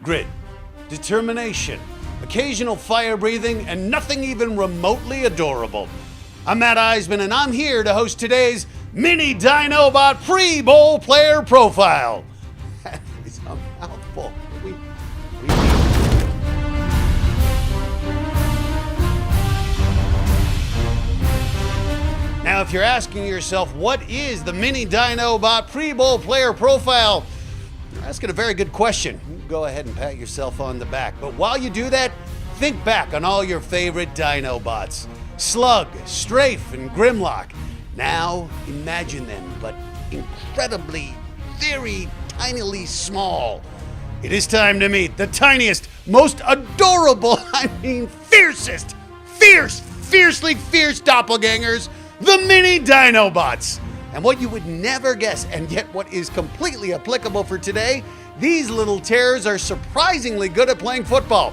grit, determination, occasional fire breathing, and nothing even remotely adorable. I'm Matt Eisman, and I'm here to host today's Mini Dinobot Pre-Bowl Player Profile. That is a mouthful. Now, if you're asking yourself, what is the Mini Dinobot Pre-Bowl Player Profile? You're asking a very good question. You can go ahead and pat yourself on the back. But while you do that, think back on all your favorite Dinobots. Slug, Strafe, and Grimlock. Now, imagine them, but incredibly, very tinily small. It is time to meet the tiniest, most adorable, fiercely fierce doppelgangers, the Mini Dinobots. And what you would never guess, and yet what is completely applicable for today, these little terrors are surprisingly good at playing football.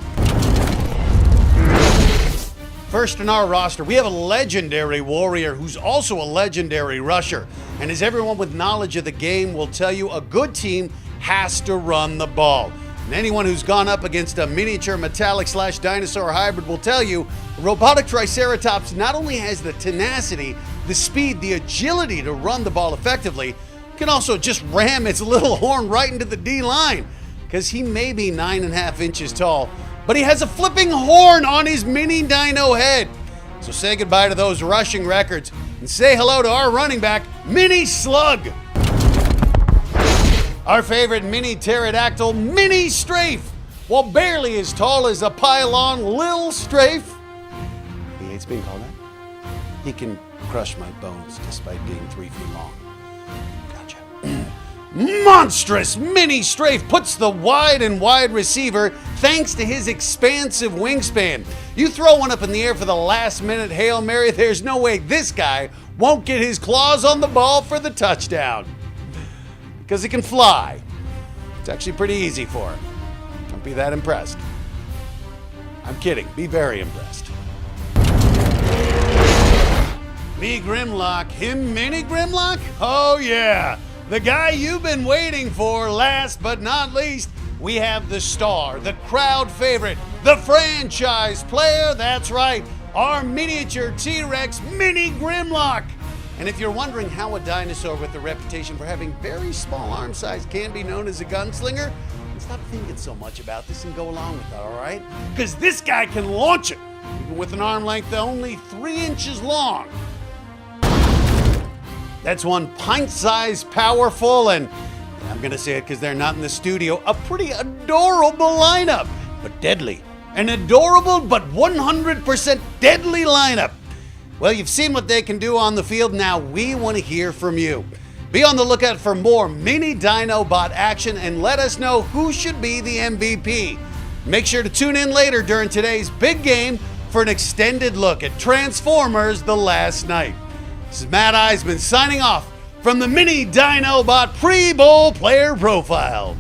First in our roster, we have a legendary warrior who's also a legendary rusher. And as everyone with knowledge of the game will tell you, a good team has to run the ball. And anyone who's gone up against a miniature metallic / dinosaur hybrid will tell you, a robotic Triceratops not only has the tenacity, the speed, the agility to run the ball effectively, can also just ram its little horn right into the D-line. Because he may be 9.5 inches tall, but he has a flipping horn on his mini dino head. So say goodbye to those rushing records and say hello to our running back, Mini Slug. Our favorite mini pterodactyl, Mini Strafe. While barely as tall as a pylon, Lil Strafe, he hates being called that. He can crush my bones despite being 3 feet long. Gotcha. Monstrous Mini Strafe puts the wide receiver thanks to his expansive wingspan. You throw one up in the air for the last minute Hail Mary, there's no way this guy won't get his claws on the ball for the touchdown. Because he can fly. It's actually pretty easy for him. Don't be that impressed. I'm kidding. Be very impressed. Me Grimlock. Him Mini Grimlock? Oh yeah. The guy you've been waiting for. Last but not least, we have the star, the crowd favorite, the franchise player. That's right. Our miniature T-Rex Mini Grimlock. And if you're wondering how a dinosaur with a reputation for having very small arm size can be known as a gunslinger, stop thinking so much about this and go along with that, all right? Because this guy can launch it, even with an arm length only 3 inches long. That's one pint-sized, powerful, and I'm going to say it because they're not in the studio, a pretty adorable lineup, but deadly. An adorable but 100% deadly lineup. Well, you've seen what they can do on the field. Now we want to hear from you. Be on the lookout for more Mini Dinobot action and let us know who should be the MVP. Make sure to tune in later during today's big game for an extended look at Transformers: The Last Night. This is Matt Eisman signing off from the Mini Dinobot Pre-Bowl Player Profile.